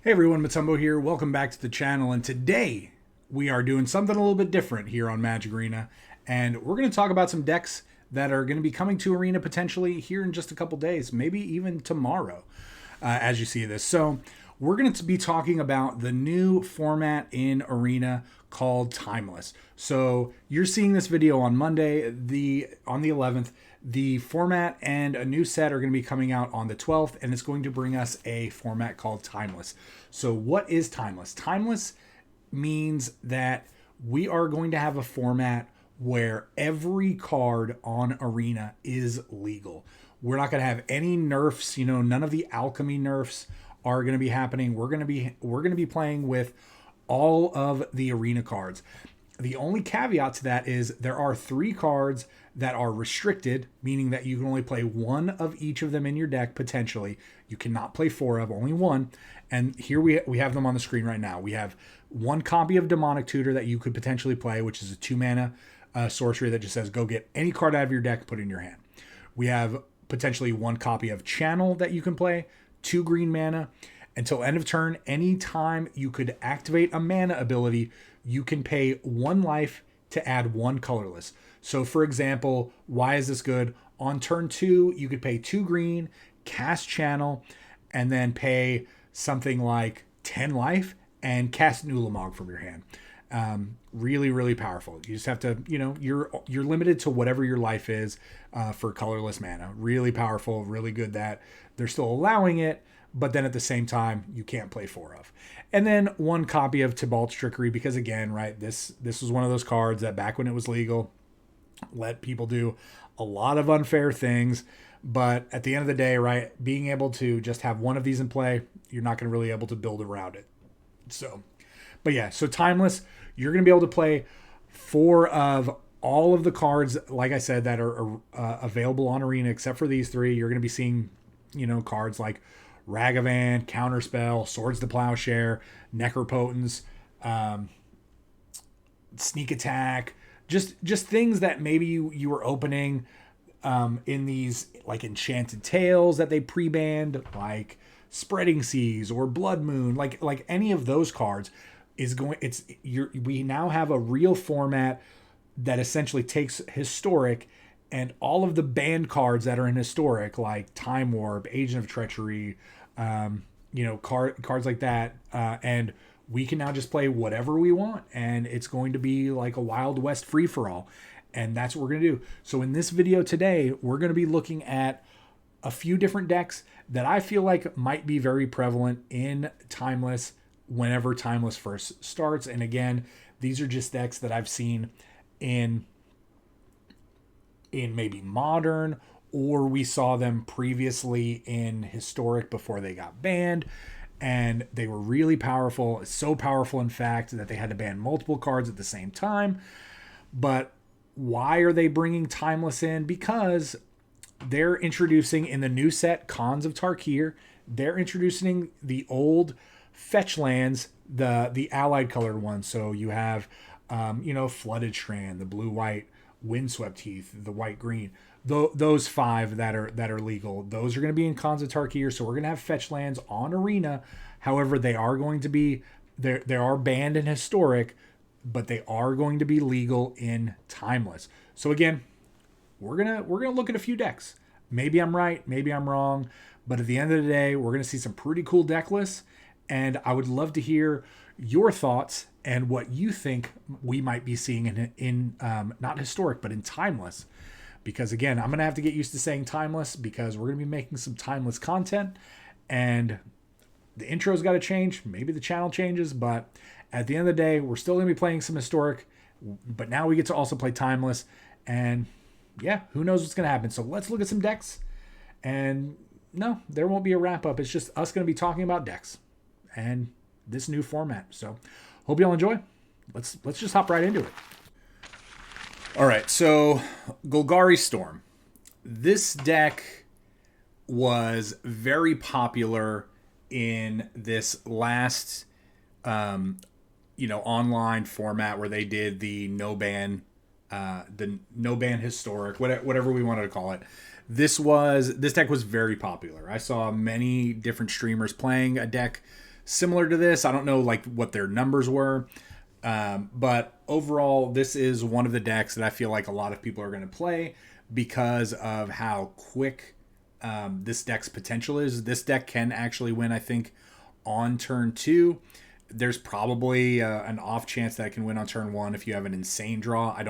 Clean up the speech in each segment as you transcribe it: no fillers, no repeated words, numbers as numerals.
Hey everyone, Motumbo here. Welcome back to the channel, and today we are doing something a little bit different here on Magic Arena, and we're going to talk about some decks that are going to be coming to Arena potentially here in just a couple days, maybe even tomorrow, as you see this. So we're going to be talking about the new format in Arena called Timeless. So you're seeing this video on Monday, on the 11th. The format and a new set are going to be coming out on the 12th, and it's going to bring us a format called Timeless. So what is Timeless? Timeless means that we are going to have a format where every card on Arena is legal. We're not going to have any nerfs, none of the alchemy nerfs are going to be happening. We're going to be playing with all of the Arena cards. The only caveat to that is there are 3 cards that are restricted, meaning that you can only play 1 of each of them in your deck potentially. You cannot play 4 of, only 1. And here we have them on the screen right now. We have 1 copy of Demonic Tutor that you could potentially play, which is a 2-mana sorcery that just says go get any card out of your deck, put it in your hand. We have potentially 1 copy of Channel that you can play, 2 green mana. Until end of turn, anytime you could activate a mana ability, you can pay 1 life to add 1 colorless. So for example, why is this good? On turn 2, you could pay 2 green, cast Channel, and then pay something like 10 life and cast Nulamog from your hand. Really, really powerful. You just have to, you're limited to whatever your life is for colorless mana. Really powerful, really good that they're still allowing it, but then at the same time, you can't play 4 of. And then 1 copy of Tibalt's Trickery, because again, right, this was one of those cards that back when it was legal, let people do a lot of unfair things. But at the end of the day, right, being able to just have 1 of these in play, you're not going to really able to build around it. So, but yeah, so Timeless, you're going to be able to play 4 of all of the cards, like I said, that are available on Arena, except for these 3. You're going to be seeing, cards like Ragavan, Counterspell, Swords to Plowshare, Necropotence, Sneak Attack, just things that maybe you were opening in these like Enchanted Tales that they pre-banned, like Spreading Seas or Blood Moon, like any of those cards we now have a real format that essentially takes Historic and all of the banned cards that are in Historic, like Time Warp, Agent of Treachery, cards like that, and we can now just play whatever we want, and it's going to be like a Wild West free-for-all, and that's what we're going to do. So in this video today, we're going to be looking at a few different decks that I feel like might be very prevalent in Timeless whenever Timeless first starts. And again, these are just decks that I've seen in maybe Modern, or we saw them previously in Historic before they got banned, and they were really powerful. So powerful, in fact, that they had to ban multiple cards at the same time. But why are they bringing Timeless in? Because they're introducing in the new set, Khans of Tarkir, they're introducing the old fetch lands, the allied colored ones. So you have, Flooded Strand, the blue-white, Windswept Heath, the white-green. Those 5 that are legal, those are going to be in Khans of Tarkir. So we're going to have fetch lands on Arena. However, they are going to be, they are banned in Historic, but they are going to be legal in Timeless. So again, we're gonna look at a few decks. Maybe I'm right, maybe I'm wrong, but at the end of the day, we're gonna see some pretty cool deck lists, and I would love to hear your thoughts and what you think we might be seeing in not Historic, but in Timeless. Because again, I'm gonna have to get used to saying Timeless because we're gonna be making some Timeless content, and the intro's got to change. Maybe the channel changes, but at the end of the day, we're still gonna be playing some Historic, but now we get to also play Timeless, and yeah, who knows what's gonna happen. So let's look at some decks, and no, there won't be a wrap up. It's just us gonna be talking about decks and this new format. So hope y'all enjoy. Let's just hop right into it. All right, so Golgari Storm. This deck was very popular in this last, online format where they did the no ban Historic, whatever we wanted to call it. This deck was very popular. I saw many different streamers playing a deck similar to this. I don't know like what their numbers were. But overall, this is one of the decks that I feel like a lot of people are going to play because of how quick this deck's potential is. This deck can actually win, I think, on turn 2. There's probably an off chance that it can win on turn 1 if you have an insane draw. I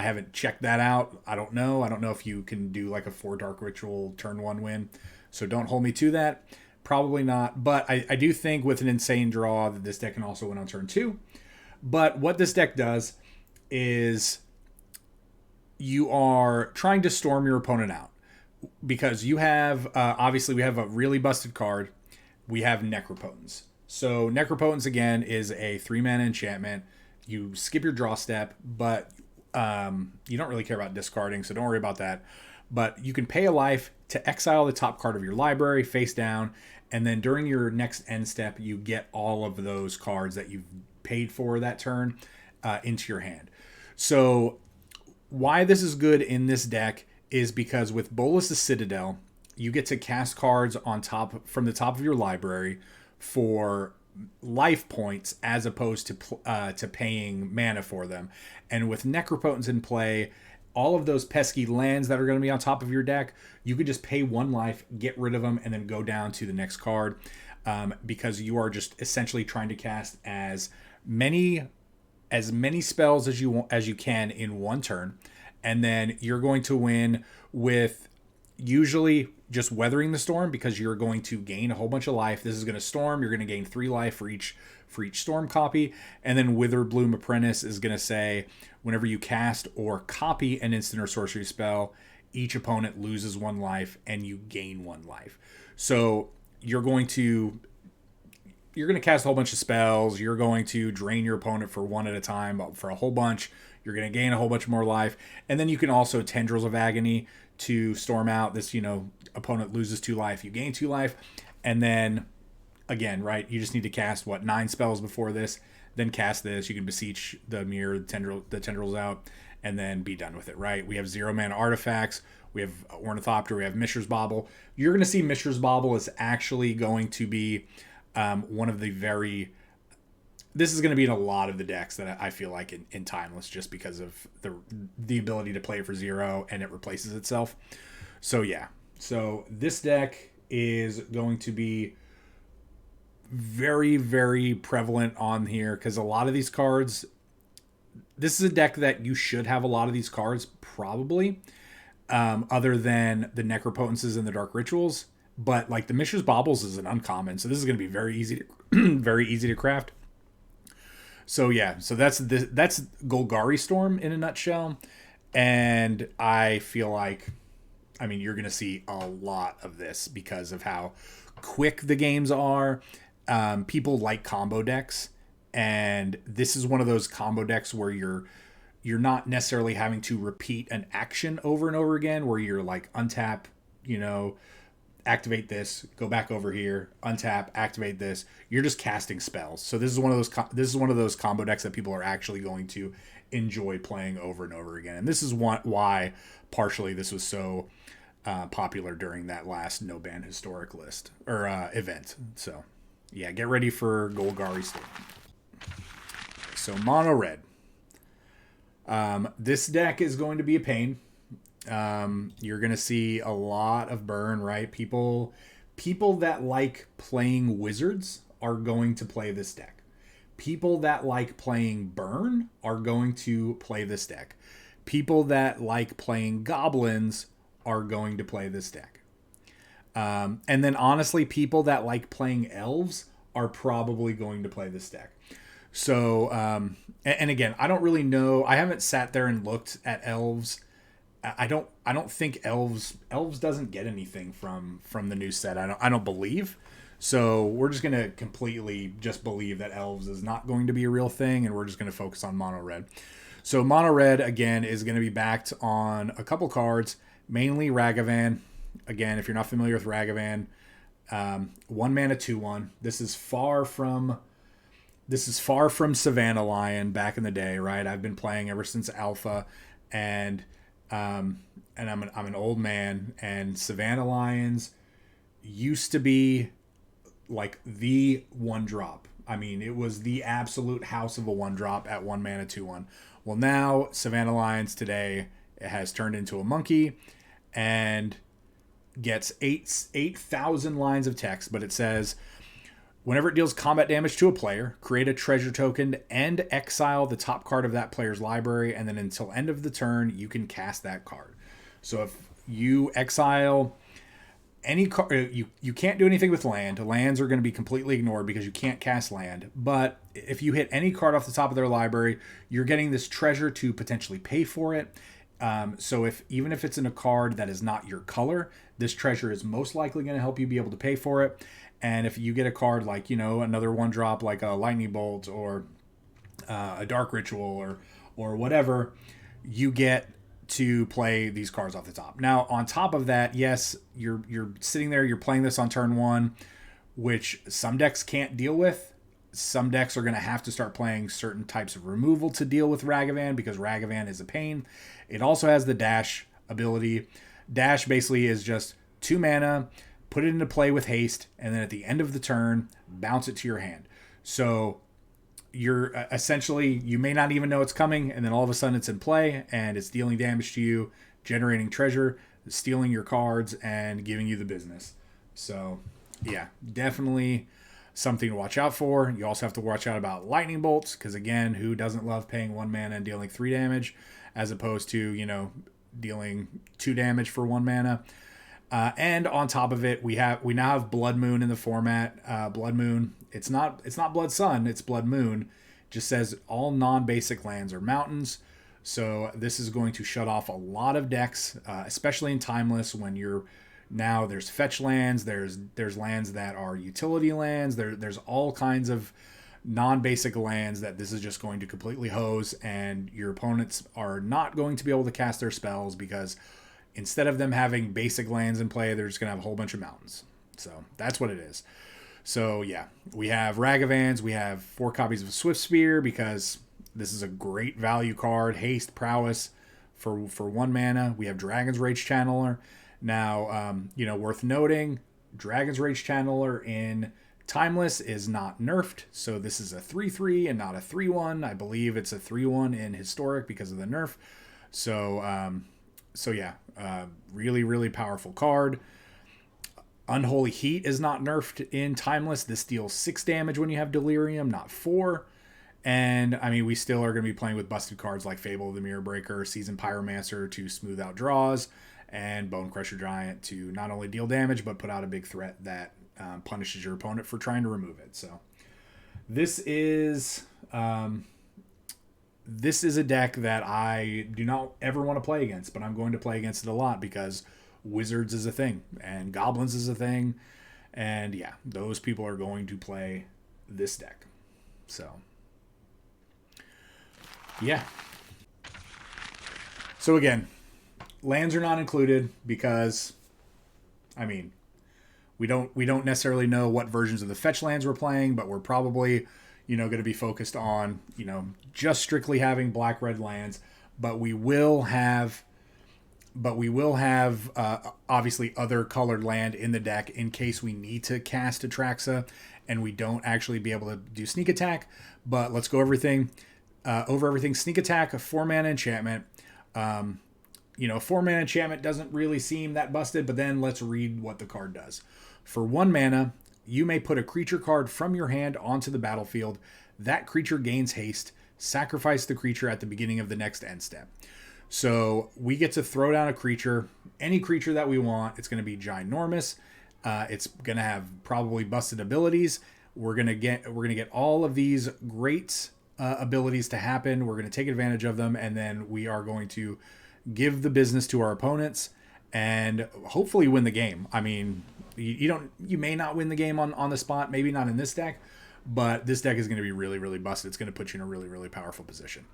haven't checked that out. I don't know if you can do like a 4 Dark Ritual turn 1 win. So don't hold me to that. Probably not. But I do think with an insane draw that this deck can also win on turn 2. But what this deck does is you are trying to storm your opponent out. Because you have, obviously we have a really busted card. We have Necropotence. So Necropotence, again, is a 3-mana enchantment. You skip your draw step, but you don't really care about discarding, so don't worry about that. But you can pay a life to exile the top card of your library face down, and then during your next end step, you get all of those cards that you've paid for that turn into your hand. So why this is good in this deck is because with Bolas' Citadel, you get to cast cards on top from the top of your library for life points as opposed to paying mana for them. And with Necropotence in play, all of those pesky lands that are going to be on top of your deck, you could just pay 1 life, get rid of them, and then go down to the next card because you are just essentially trying to cast as many spells as you can in 1 turn, and then you're going to win with usually just Weathering the Storm because you're going to gain a whole bunch of life. This is going to storm. You're going to gain 3 life for each storm copy. And then Witherbloom Apprentice is going to say whenever you cast or copy an instant or sorcery spell, each opponent loses 1 life and you gain 1 life. So you're going to cast a whole bunch of spells. You're going to drain your opponent for 1 at a time for a whole bunch. You're going to gain a whole bunch more life. And then you can also Tendrils of Agony to storm out this, opponent loses 2 life, you gain 2 life. And then again, right, you just need to cast 9 spells before this, then cast this. You can Beseech the Mirror, the Tendrils out, and then be done with it, right? We have 0 mana artifacts. We have Ornithopter. We have Mishra's Bauble. You're going to see Mishra's Bauble is actually going to be one of the very... This is going to be in a lot of the decks that I feel like in Timeless, just because of the ability to play it for 0 and it replaces itself. So yeah. So this deck is going to be very, very prevalent on here because a lot of these cards... This is a deck that you should have a lot of these cards, probably, other than the Necropotences and the Dark Rituals. But like the Mishra's Baubles is an uncommon, so this is going to be very easy to very easy to craft. So yeah, so that's Golgari Storm in a nutshell, and I feel like, you're gonna see a lot of this because of how quick the games are. People like combo decks, and this is one of those combo decks where you're not necessarily having to repeat an action over and over again, where you're like untap, activate this, go back over here, untap, activate this. You're just casting spells. So this is one of those combo decks that people are actually going to enjoy playing over and over again. And this is why partially this was so popular during that last no ban historic list or event. So yeah, get ready for Golgari Storm. So mono red. This deck is going to be a pain. You're going to see a lot of burn, right? People that like playing wizards are going to play this deck. People that like playing burn are going to play this deck. People that like playing goblins are going to play this deck. And then honestly, people that like playing elves are probably going to play this deck. So, and again, I don't really know. I haven't sat there and looked at elves. I don't think elves doesn't get anything from the new set. I don't believe. So we're just gonna completely just believe that elves is not going to be a real thing, and we're just gonna focus on mono red. So mono red again is gonna be backed on a couple cards, mainly Ragavan. Again, if you're not familiar with Ragavan, 1 mana 2/1. This is far from Savannah Lion back in the day, right? I've been playing ever since Alpha, and I'm an old man, and Savannah Lions used to be like the one drop. I mean, it was the absolute house of a one drop at 1 mana 2/1. Well, now Savannah Lions today has turned into a monkey and gets 8,000 lines of text, but it says, whenever it deals combat damage to a player, create a treasure token and exile the top card of that player's library, and then until end of the turn, you can cast that card. So if you exile any card, you can't do anything with land. Lands are going to be completely ignored because you can't cast land. But if you hit any card off the top of their library, you're getting this treasure to potentially pay for it. So even if it's in a card that is not your color, this treasure is most likely going to help you be able to pay for it. And if you get a card like, another one drop like a lightning bolt or a dark ritual or whatever, you get to play these cards off the top. Now, on top of that, yes, you're sitting there, you're playing this on turn 1, which some decks can't deal with. Some decks are going to have to start playing certain types of removal to deal with Ragavan because Ragavan is a pain. It also has the dash ability. Dash basically is just 2 mana, put it into play with haste, and then at the end of the turn, bounce it to your hand. So you're essentially, you may not even know it's coming, and then all of a sudden it's in play, and it's dealing damage to you, generating treasure, stealing your cards, and giving you the business. So, yeah, definitely something to watch out for. You also have to watch out about lightning bolts, because again, who doesn't love paying 1 mana and dealing 3 damage, as opposed to, dealing 2 damage for 1 mana. And on top of it, we now have Blood Moon in the format. Blood Moon, it's not Blood Sun, it's Blood Moon. It just says all non-basic lands are mountains. So this is going to shut off a lot of decks, especially in Timeless, when there's fetch lands, there's lands that are utility lands, there's all kinds of non-basic lands that this is just going to completely hose, and your opponents are not going to be able to cast their spells because instead of them having basic lands in play, they're just going to have a whole bunch of mountains. So that's what it is. So yeah, we have Ragavans. We have 4 copies of Swift Spear because this is a great value card. Haste, Prowess for 1 mana. We have Dragon's Rage Channeler. Now, worth noting, Dragon's Rage Channeler in Timeless is not nerfed. So this is a 3/3 and not a 3/1. I believe it's a 3/1 in Historic because of the nerf. So yeah, really, really powerful card. Unholy Heat is not nerfed in Timeless. This deals 6 damage when you have Delirium, not 4. And, I mean, we still are going to be playing with busted cards like Fable of the Mirror Breaker, Seasoned Pyromancer to smooth out draws, and Bone Crusher Giant to not only deal damage, but put out a big threat that punishes your opponent for trying to remove it. So, this is a deck that I do not ever want to play against, but I'm going to play against it a lot because Wizards is a thing and Goblins is a thing. And yeah, those people are going to play this deck. So, yeah. So again, lands are not included because, I mean, we don't necessarily know what versions of the fetch lands we're playing, but we're probably going to be focused on, just strictly having black-red lands. But we will have obviously other colored land in the deck in case we need to cast Atraxa and we don't actually be able to do sneak attack. But let's go over everything. Sneak attack, a 4-mana enchantment. 4-mana enchantment doesn't really seem that busted, but then let's read what the card does. For 1 mana, you may put a creature card from your hand onto the battlefield. That creature gains haste. Sacrifice the creature at the beginning of the next end step. So we get to throw down a creature, any creature that we want. It's going to be ginormous. It's going to have probably busted abilities. We're going to get all of these great abilities to happen. We're going to take advantage of them, and then we are going to give the business to our opponents and hopefully win the game. I mean, you may not win the game on the spot, maybe not in this deck, but this deck is going to be really, really busted. It's going to put you in a really, really powerful position.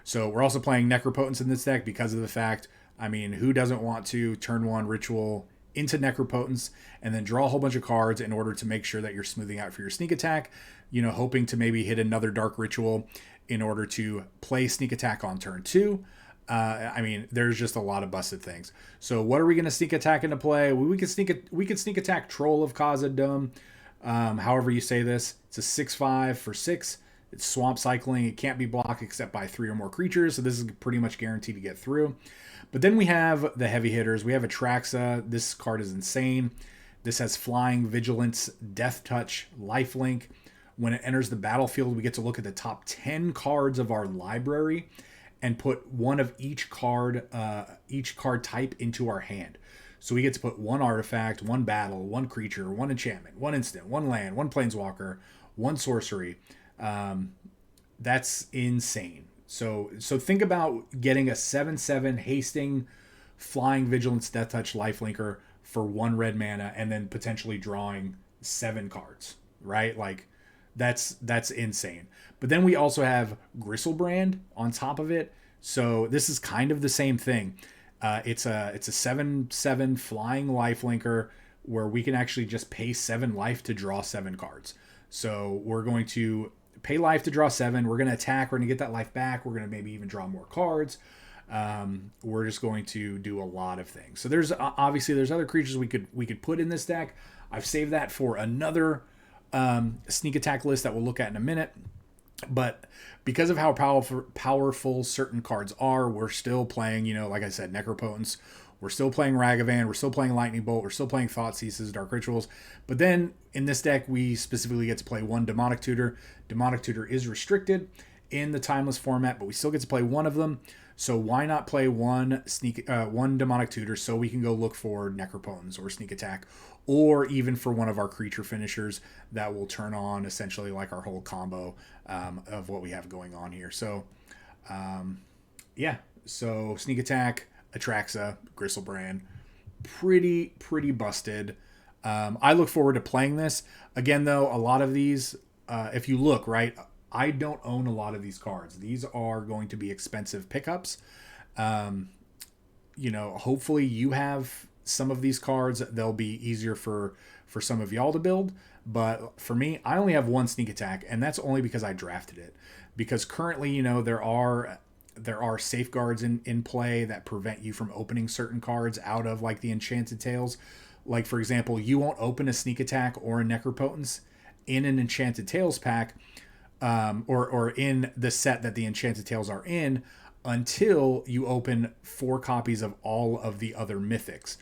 So we're also playing Necropotence in this deck because of the fact, I mean, who doesn't want to turn 1 ritual into Necropotence and then draw a whole bunch of cards in order to make sure that you're smoothing out for your sneak attack, hoping to maybe hit another dark ritual in order to play sneak attack on turn 2. I mean, there's just a lot of busted things. So what are we going to sneak attack into play? We could sneak attack Troll of Khazad-dûm. however you say this. It's a 6/5 for 6. It's swamp cycling. It can't be blocked except by 3 or more creatures, so this is pretty much guaranteed to get through. But then we have the heavy hitters. We have Atraxa. This card is insane. This has Flying, Vigilance, Death Touch, Lifelink. When it enters the battlefield, we get to look at the top 10 cards of our library and put one of each card type into our hand. So we get to put one artifact, one battle, one creature, one enchantment, one instant, one land, one planeswalker, one sorcery. That's insane. So think about getting a 7/7 hasting, Flying, Vigilance, Death Touch, Lifelinker for 1 red mana, and then potentially drawing 7 cards, right? Like that's insane. But then we also have Griselbrand on top of it. So this is kind of the same thing. It's a 7/7 flying lifelinker where we can actually just pay 7 life to draw 7 cards. So we're going to pay life to draw 7. We're going to attack. We're going to get that life back. We're going to maybe even draw more cards. We're just going to do a lot of things. So there's obviously there's other creatures we could put in this deck. I've saved that for another sneak attack list that we'll look at in a minute. But because of how powerful certain cards are, we're still playing, like I said, Necropotence. We're still playing Ragavan. We're still playing Lightning Bolt. We're still playing Thoughtseizes, Dark Rituals. But then in this deck, we specifically get to play 1 Demonic Tutor. Demonic Tutor is restricted in the Timeless format, but we still get to play 1 of them. So why not play one Demonic Tutor so we can go look for Necropotence or Sneak Attack, or even for one of our creature finishers that will turn on essentially like our whole combo of what we have going on here. So, so Sneak Attack, Atraxa, Griselbrand, pretty busted. I look forward to playing this. Again, though, a lot of these, if you look, right, I don't own a lot of these cards. These are going to be expensive pickups. Hopefully you have some of these cards. They'll be easier for some of y'all to build. But for me, I only have 1 Sneak Attack, and that's only because I drafted it. Because currently, there are safeguards in play that prevent you from opening certain cards out of like the Enchanted Tales. Like, for example, you won't open a Sneak Attack or a Necropotence in an Enchanted Tales pack, or in the set that the Enchanted Tales are in, until you open 4 copies of all of the other mythics.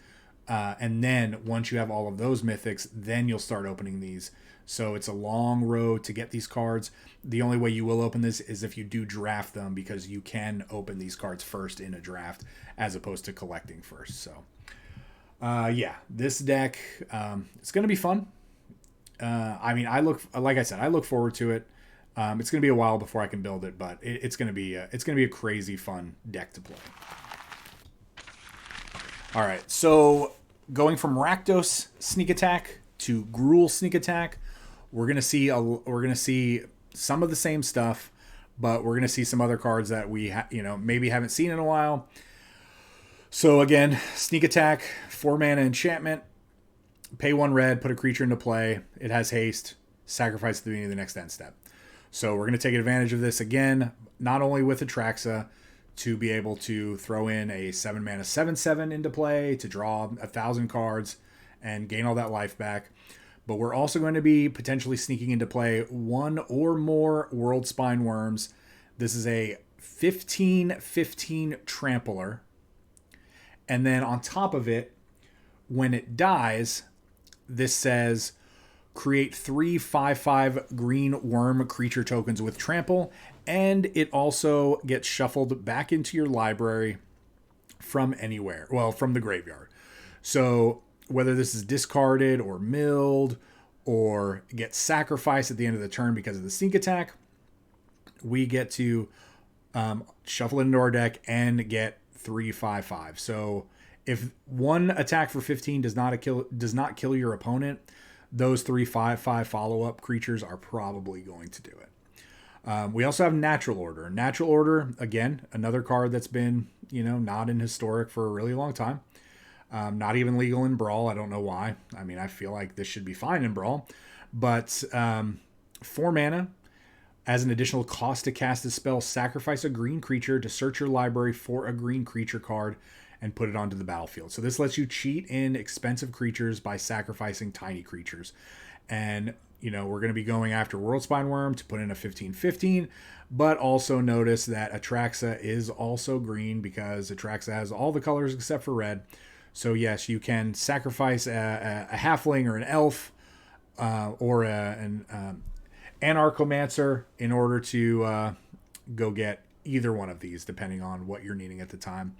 And then once you have all of those mythics, then you'll start opening these. So it's a long road to get these cards. The only way you will open this is if you do draft them, because you can open these cards first in a draft as opposed to collecting first. So this deck, it's going to be fun. I look forward to it. It's going to be a while before I can build it, but it's going to be a crazy fun deck to play. All right, so going from Rakdos Sneak Attack to Gruul Sneak Attack, we're going to see some of the same stuff, but we're going to see some other cards that we maybe haven't seen in a while. So again, Sneak Attack, 4 mana enchantment, pay 1 red, put a creature into play. It has haste, sacrifice at the beginning of the next end step. So we're going to take advantage of this again, not only with Atraxa, to be able to throw in a 7 mana 7/7 into play to draw 1,000 cards and gain all that life back, but we're also going to be potentially sneaking into play 1 or more World Spine Worms. This is a 15/15 trampler. And then on top of it, when it dies, this says create 3 5/5 green worm creature tokens with trample, and it also gets shuffled back into your library from anywhere. Well, from the graveyard. So whether this is discarded or milled or gets sacrificed at the end of the turn because of the Sneak Attack, we get to shuffle it into our deck and get 3 5/5. So if 1 attack for 15 does not kill your opponent, those 3 5/5 follow-up creatures are probably going to do it. We also have Natural Order. Natural Order, again, another card that's been, not in Historic for a really long time. Not even legal in Brawl. I don't know why. I mean, I feel like this should be fine in Brawl. But 4 mana. As an additional cost to cast this spell, sacrifice a green creature to search your library for a green creature card and put it onto the battlefield. So this lets you cheat in expensive creatures by sacrificing tiny creatures. And, we're going to be going after Worldspine Worm to put in a 15/15, but also notice that Atraxa is also green because Atraxa has all the colors except for red. So yes, you can sacrifice a halfling or an elf or an Anarchomancer in order to go get either one of these, depending on what you're needing at the time.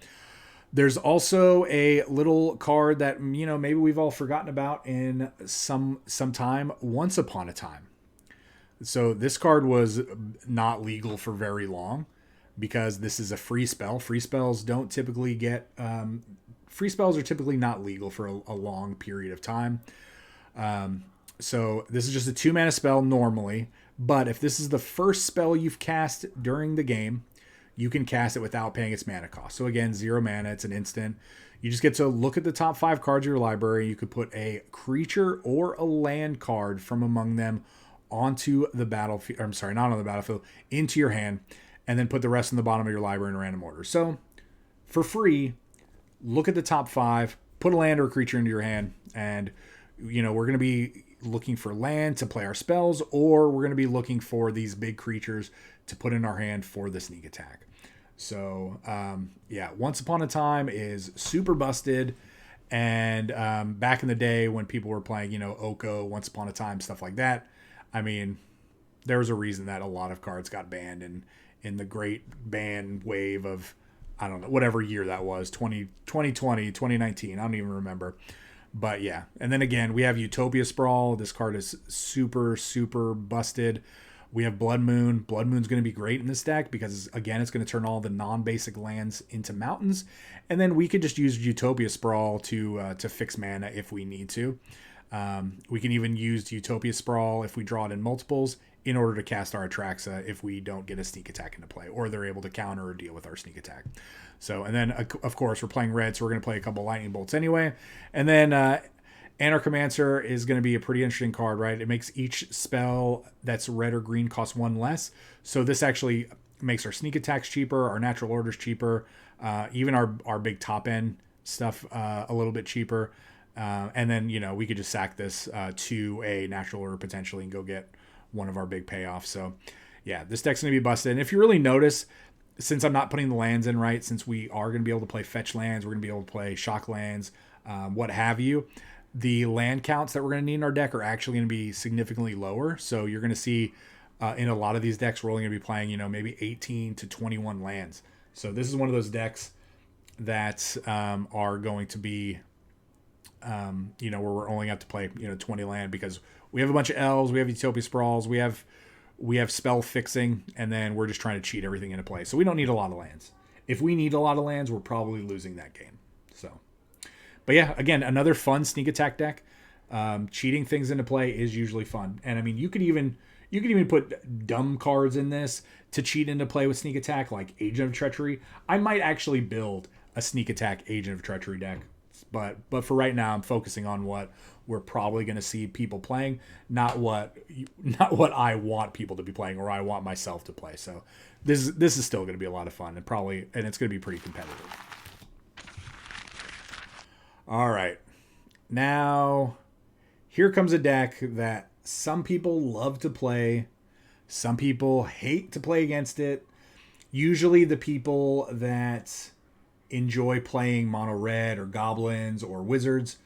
There's also a little card that, maybe we've all forgotten about in some time, Once Upon a Time. So this card was not legal for very long because this is a free spell. Free spells don't typically get... free spells are typically not legal for a long period of time. So this is just a 2-mana spell normally, but if this is the first spell you've cast during the game, you can cast it without paying its mana cost. So again, 0 mana, it's an instant. You just get to look at the top 5 cards of your library. You could put a creature or a land card from among them onto the battlefield. I'm sorry, not on the battlefield, into your hand, and then put the rest in the bottom of your library in a random order. So for free, look at the top 5, put a land or a creature into your hand, and we're going to be looking for land to play our spells, or we're going to be looking for these big creatures to put in our hand for the sneak attack. So, Once Upon a Time is super busted. And back in the day when people were playing, Oko, Once Upon a Time, stuff like that, I mean, there was a reason that a lot of cards got banned in the great ban wave of, I don't know, whatever year that was, 2020, 2019, I don't even remember. But yeah, and then again, we have Utopia Sprawl. This card is super, super busted. We have Blood Moon. Blood Moon's going to be great in this deck because, again, it's going to turn all the non-basic lands into mountains. And then we could just use Utopia Sprawl to fix mana if we need to. We can even use Utopia Sprawl if we draw it in multiples in order to cast our Atraxa if we don't get a sneak attack into play, or they're able to counter or deal with our sneak attack. So, and then, of course, we're playing red, so we're going to play a couple Lightning Bolts anyway. And then Anarchomancer is going to be a pretty interesting card, right? It makes each spell that's red or green cost 1 less. So this actually makes our sneak attacks cheaper, our natural orders cheaper, even our big top end stuff a little bit cheaper. And then, we could just sack this to a natural order potentially and go get one of our big payoffs. So yeah, this deck's going to be busted. And if you really notice, since I'm not putting the lands in, right, since we are going to be able to play fetch lands, we're going to be able to play shock lands, what have you, the land counts that we're going to need in our deck are actually going to be significantly lower. So you're going to see in a lot of these decks, we're only going to be playing, maybe 18 to 21 lands. So this is one of those decks that are going to be, where we're only have to play, 20 land because we have a bunch of elves, we have Utopia Sprawls, we have spell fixing, and then we're just trying to cheat everything into play. So we don't need a lot of lands. If we need a lot of lands, we're probably losing that game. So, but yeah, again, another fun sneak attack deck. Cheating things into play is usually fun. And I mean, you could even put dumb cards in this to cheat into play with sneak attack, like Agent of Treachery. I might actually build a sneak attack Agent of Treachery deck. But for right now, I'm focusing on what we're probably going to see people playing, not what I want people to be playing or I want myself to play. So this is still going to be a lot of fun and it's going to be pretty competitive. All right, now here comes a deck that some people love to play, some people hate to play against it. Usually the people that enjoy playing mono red or goblins or wizards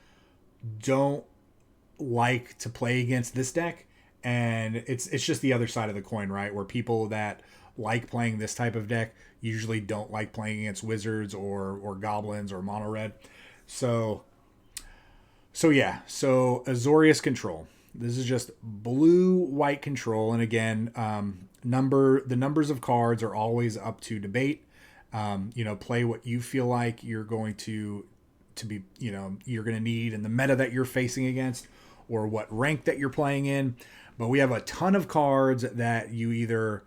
don't like to play against this deck, and it's just the other side of the coin, right? Where people that like playing this type of deck usually don't like playing against wizards or goblins or mono red. So Azorius Control. This is just blue-white control, and again, the numbers of cards are always up to debate. Play what you feel like you're going to be, you're going to need in the meta that you're facing against, or what rank that you're playing in. But we have a ton of cards that you either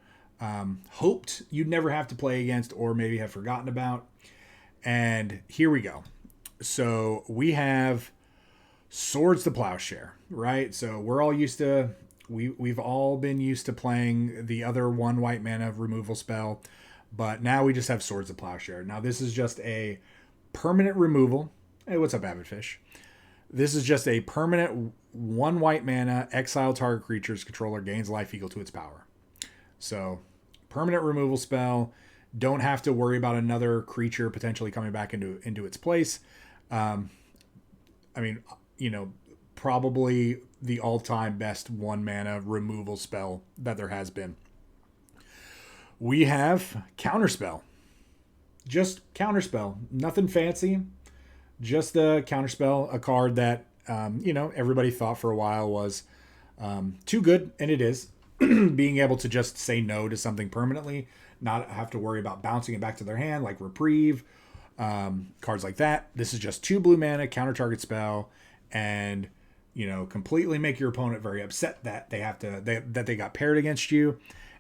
hoped you'd never have to play against, or maybe have forgotten about. And here we go. So we have Swords to Plowshare, right? So we're all used to, we've all been used to playing the other 1 white mana removal spell. But now we just have Swords of Plowshare. Now this is just a permanent removal. Hey, what's up, Avidfish? This is just a permanent 1 white mana, exile target creature's controller gains life equal to its power. So, permanent removal spell. Don't have to worry about another creature potentially coming back into its place. I mean, probably the all-time best 1 mana removal spell that there has been. We have Counterspell. Just Counterspell. Nothing fancy. Just a Counterspell, a card that, everybody thought for a while was too good, and it is. Being able to just say no to something permanently, not have to worry about bouncing it back to their hand, like Reprieve, cards like that. This is just 2 blue mana, counter target spell, and completely make your opponent very upset that they got paired against you,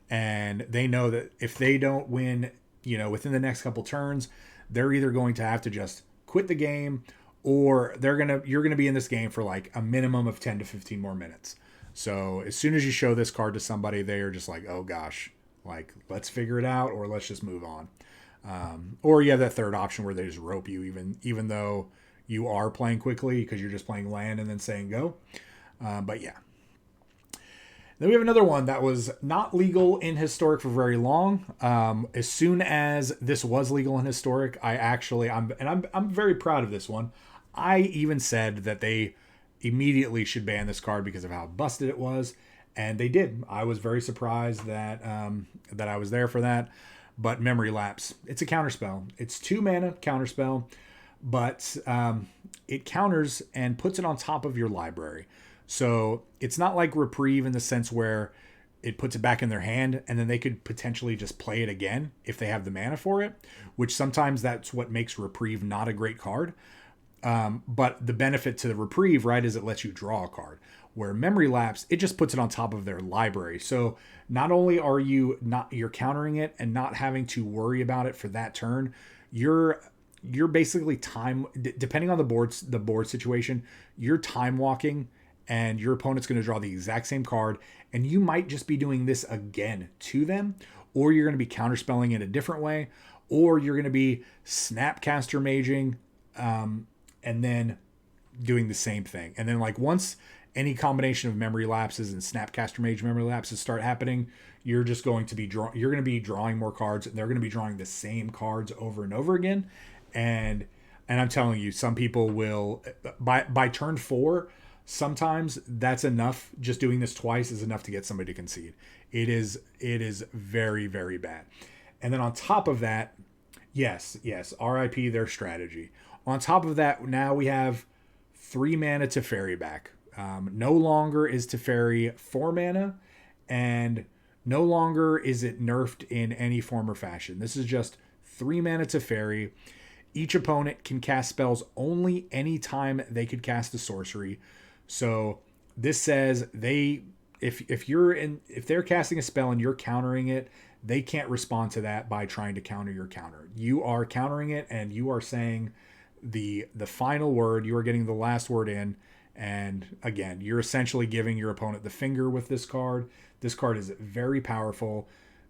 and they know that if they don't win, within the next couple turns, they're either going to have to just quit the game, or you're gonna be in this game for like a minimum of 10 to 15 more minutes. So as soon as you show this card to somebody, they are just like, oh gosh, like let's figure it out, or let's just move on. Or you have that third option where they just rope you, even though you are playing quickly because you're just playing land and then saying go. But yeah. Then we have another one that was not legal in Historic for very long. As soon as this was legal in Historic, I'm very proud of this one. I even said that they immediately should ban this card because of how busted it was, and they did. I was very surprised that I was there for that. But Memory Lapse, it's a counterspell. It's 2 mana counterspell, but it counters and puts it on top of your library. So it's not like Reprieve in the sense where it puts it back in their hand and then they could potentially just play it again if they have the mana for it, which sometimes that's what makes Reprieve not a great card. But the benefit to the Reprieve, right, is it lets you draw a card. Where Memory Lapse, it just puts it on top of their library. So not only are you're countering it and not having to worry about it for that turn, you're basically depending on the board situation, you're time walking, and your opponent's going to draw the exact same card, and you might just be doing this again to them, or you're going to be counterspelling it a different way, or you're going to be Snapcaster Maging, and then doing the same thing. And then like once any combination of Memory Lapses and Snapcaster Mage Memory Lapses start happening, you're just going to be you're going to be drawing more cards, and they're going to be drawing the same cards over and over again. And I'm telling you, some people will by turn 4, sometimes that's enough. Just doing this twice is enough to get somebody to concede. It is very, very bad. And then on top of that, yes, RIP their strategy. On top of that, now we have 3 mana Teferi back. No longer is Teferi 4 mana, and no longer is it nerfed in any form or fashion. This is just 3 mana Teferi. Each opponent can cast spells only any time they could cast a sorcery. So this says if they're casting a spell and you're countering it, they can't respond to that by trying to counter your counter. You are countering it, and you are saying the final word. You are getting the last word in, and again, you're essentially giving your opponent the finger with this card. This card is very powerful.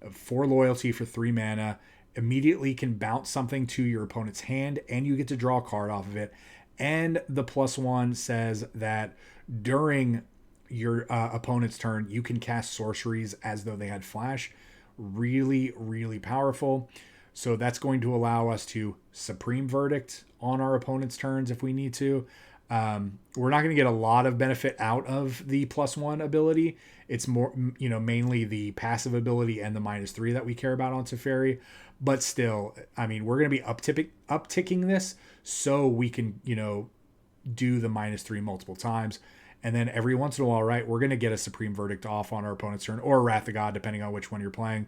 4 loyalty for 3 mana. Immediately can bounce something to your opponent's hand, and you get to draw a card off of it. And the +1 says that during your opponent's turn, you can cast sorceries as though they had flash. Really, really powerful. So that's going to allow us to Supreme Verdict on our opponent's turns if we need to. We're not going to get a lot of benefit out of the +1 ability. It's more, mainly the passive ability and the -3 that we care about on Teferi. But still, I mean, we're going to be upticking this so we can, do the -3 multiple times. And then every once in a while, right, we're going to get a Supreme Verdict off on our opponent's turn, or Wrath of God, depending on which one you're playing.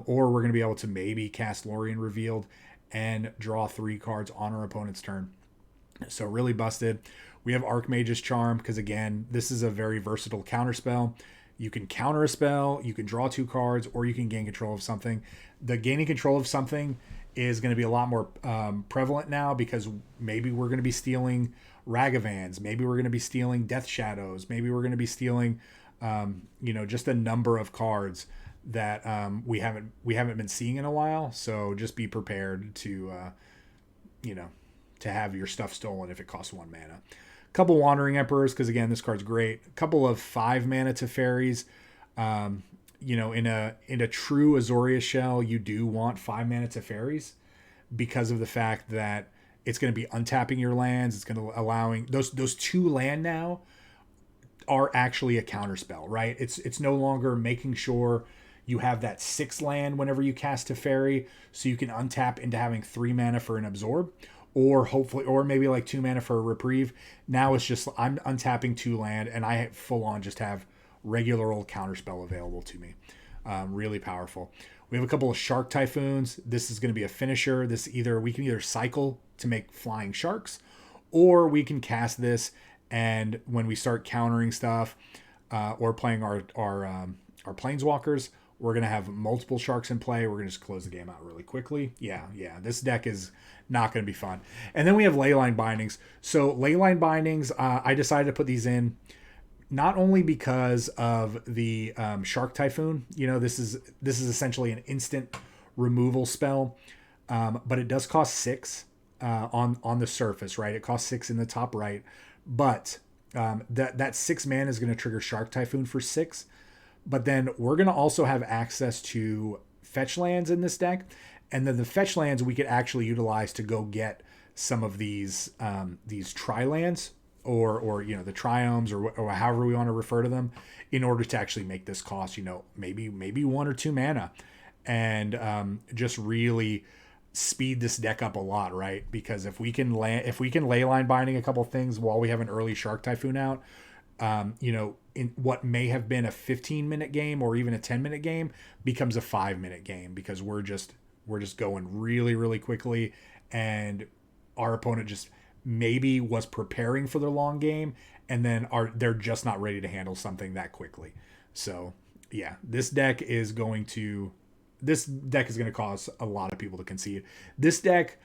Or we're going to be able to maybe cast Lorien Revealed and draw 3 cards on our opponent's turn. So really busted. We have Archmage's Charm because, again, this is a very versatile counterspell. You can counter a spell, you can draw 2 cards, or you can gain control of something. The gaining control of something is going to be a lot more prevalent now, because maybe we're going to be stealing Ragavans, maybe we're going to be stealing Death Shadows, maybe we're going to be stealing, just a number of cards that we haven't been seeing in a while. So just be prepared to have your stuff stolen if it costs 1 mana. couple Wandering Emperors, because again, this card's great. A couple of 5 mana Teferis. In a true Azorius shell, you do want 5 mana Teferis because of the fact that it's going to be untapping your lands. It's going to allowing those 2 land now are actually a counterspell, right? It's no longer making sure you have that 6 land whenever you cast Teferi, so you can untap into having 3 mana for an absorb, or hopefully, or maybe like 2 mana for a reprieve. Now it's just I'm untapping 2 land, and I full on just have regular old counterspell available to me. Really powerful. We have a couple of Shark Typhoons. This is going to be a finisher. We can either cycle to make flying sharks, or we can cast this, and when we start countering stuff or playing our planeswalkers, we're going to have multiple sharks in play. We're going to just close the game out really quickly. Yeah. This deck is not going to be fun. And then we have Leyline Bindings. So Leyline Bindings, I decided to put these in not only because of the Shark Typhoon. This is essentially an instant removal spell, but it does cost 6 on the surface, right? It costs 6 in the top right, but that 6 mana is going to trigger Shark Typhoon for 6. But then we're going to also have access to fetch lands in this deck. And then the fetch lands we could actually utilize to go get some of these tri-lands or the triomes or however we want to refer to them, in order to actually make this cost, maybe 1 or 2 mana, and just really speed this deck up a lot, right? Because if we can Leyline Binding a couple things while we have an early Shark Typhoon out, in what may have been a 15-minute game or even a 10-minute game becomes a 5-minute game, because we're just going really, really quickly, and our opponent just maybe was preparing for their long game, and then they're just not ready to handle something that quickly. So yeah, this deck is going to cause a lot of people to concede. This deck,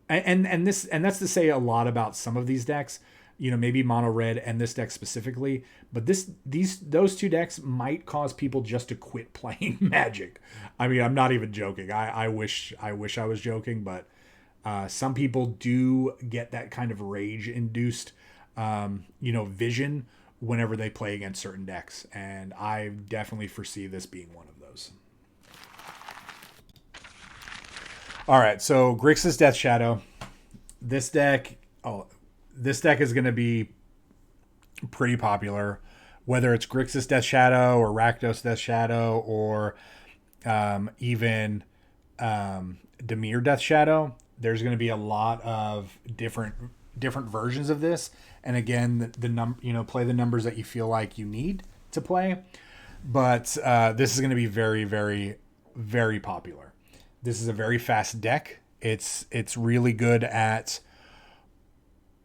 and that's to say a lot about some of these decks, maybe mono red and this deck specifically, but those 2 decks might cause people just to quit playing Magic. I mean, I'm not even joking. I wish I was joking, but some people do get that kind of rage induced, vision whenever they play against certain decks. And I definitely foresee this being one of those. All right. So Grixis Death Shadow, this deck is going to be pretty popular, whether it's Grixis Death Shadow or Rakdos Death Shadow or even Temur Death Shadow. There's going to be a lot of different versions of this, and again, play the numbers that you feel like you need to play. But this is going to be very, very, very popular. This is a very fast deck. It's really good at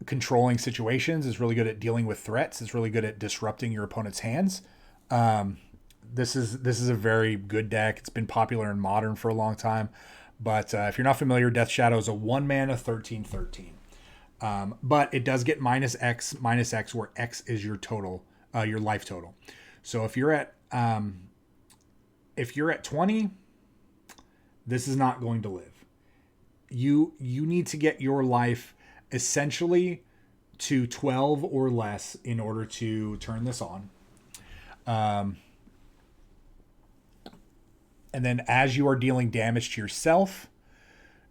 controlling situations. It's really good at dealing with threats. It's really good at disrupting your opponent's hands. This is a very good deck. It's been popular in Modern for a long time. But if you're not familiar, Death Shadow is a 1 mana 13/13. But it does get -X, where X is your total, your life total. So if you're at 20, this is not going to live. You need to get your life essentially to 12 or less in order to turn this on. And then as you are dealing damage to yourself,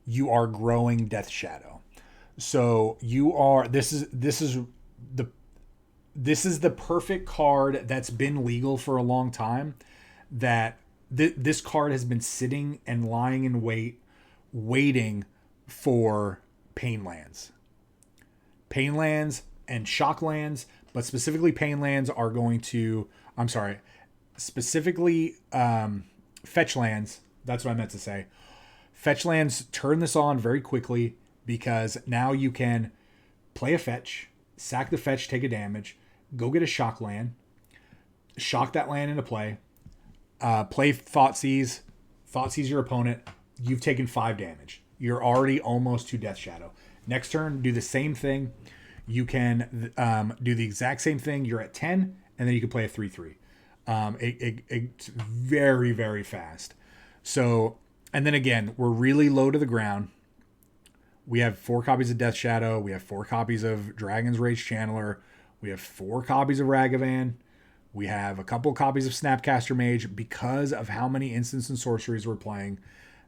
you are growing Death Shadow. So this is the perfect card that's been legal for a long time, that this card has been sitting and lying in wait, waiting for pain lands. Pain lands and shock lands, but specifically pain lands are going to, fetch lands. That's what I meant to say. Fetch lands turn this on very quickly, because now you can play a fetch, sack the fetch, take a damage, go get a shock land, shock that land into play, play Thoughtseize your opponent. You've taken 5 damage. You're already almost to Death Shadow. Next turn, do the same thing. You can do the exact same thing. You're at 10, and then you can play a 3/3. It's very, very fast. So, and then again, we're really low to the ground. We have 4 copies of Death Shadow. We have 4 copies of Dragon's Rage Channeler. We have 4 copies of Ragavan. We have a couple copies of Snapcaster Mage because of how many instants and sorceries we're playing.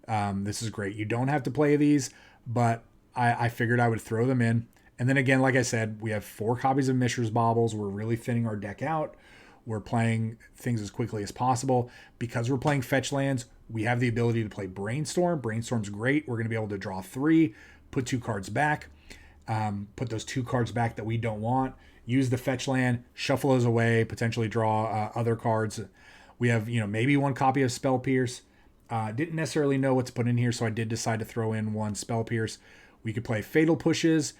This is great. You don't have to play these, but I figured I would throw them in. And then again, like I said, we have 4 copies of Mishra's Baubles. We're really thinning our deck out. We're playing things as quickly as possible. Because we're playing fetch lands, we have the ability to play Brainstorm. Brainstorm's great. We're going to be able to draw 3, put 2 cards back, put those 2 cards back that we don't want, use the fetch land, shuffle those away, potentially draw other cards. We have, maybe 1 copy of Spell Pierce. Didn't necessarily know what to put in here, so I did decide to throw in 1 Spell Pierce. We could play Fatal Pushes,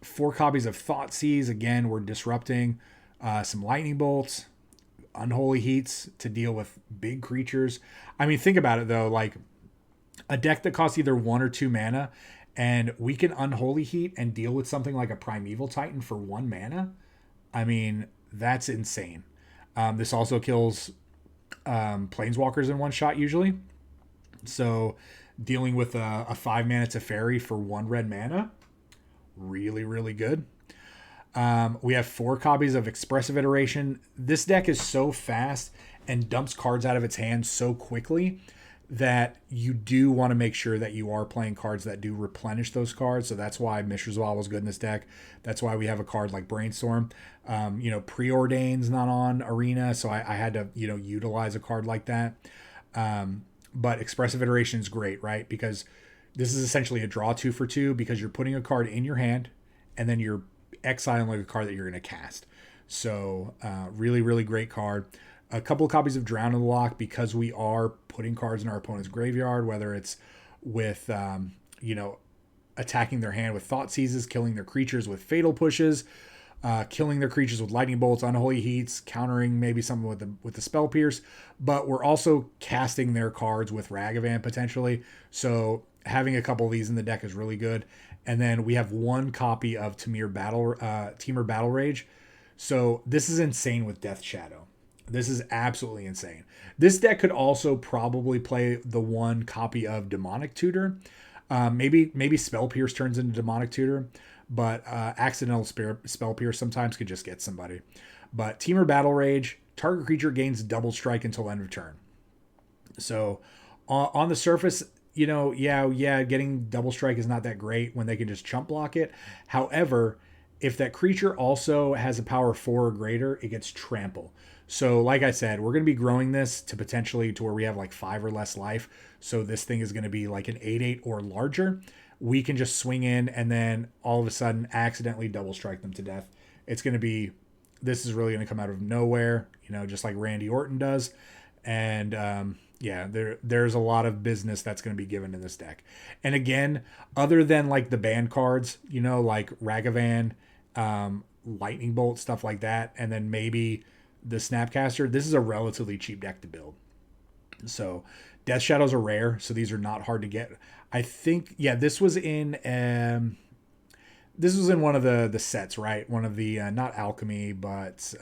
4 copies of Thoughtseize. Again, we're disrupting some Lightning Bolts, Unholy Heats to deal with big creatures. I mean, think about it, though. Like, a deck that costs either 1 or 2 mana, and we can Unholy Heat and deal with something like a Primeval Titan for 1 mana. I mean, that's insane. This also kills Planeswalkers in one shot, usually. So, dealing with a 5 mana Teferi for 1 red mana, really, really good. We have 4 copies of Expressive Iteration. This deck is so fast and dumps cards out of its hand so quickly that you do want to make sure that you are playing cards that do replenish those cards. So that's why Mishra's Vow was good in this deck. That's why we have a card like Brainstorm. Preordain's not on Arena, so I had to, utilize a card like that. But Expressive Iteration is great, right? Because this is essentially a draw 2 for 2 because you're putting a card in your hand and then you're exiling like a card that you're going to cast. So really, really great card. A couple of copies of Drown in the Loch because we are putting cards in our opponent's graveyard, whether it's with, attacking their hand with Thought Seizes, killing their creatures with Fatal Pushes, killing their creatures with Lightning Bolts, Unholy Heats, countering maybe something with the Spell Pierce. But we're also casting their cards with Ragavan potentially. So having a couple of these in the deck is really good. And then we have 1 copy of Temur Battle Rage. So this is insane with Death Shadow. This is absolutely insane. This deck could also probably play the 1 copy of Demonic Tutor. Maybe Spell Pierce turns into Demonic Tutor, but accidental Spell Pierce sometimes could just get somebody. But Temur Battle Rage, target creature gains double strike until end of turn. So on the surface, getting double strike is not that great when they can just chump block it. However, if that creature also has a power 4 or greater, it gets trample. So like I said, we're going to be growing this to potentially to where we have like 5 or less life. So this thing is going to be like an 8/8 or larger. We can just swing in and then all of a sudden accidentally double strike them to death. This is really going to come out of nowhere, just like Randy Orton does. And there's a lot of business that's going to be given in this deck. And again, other than like the banned cards, like Ragavan, Lightning Bolt, stuff like that, and then maybe the Snapcaster, this is a relatively cheap deck to build. So Death Shadows are rare, so these are not hard to get. I think, this was in one of the sets, right? One of the not Alchemy, but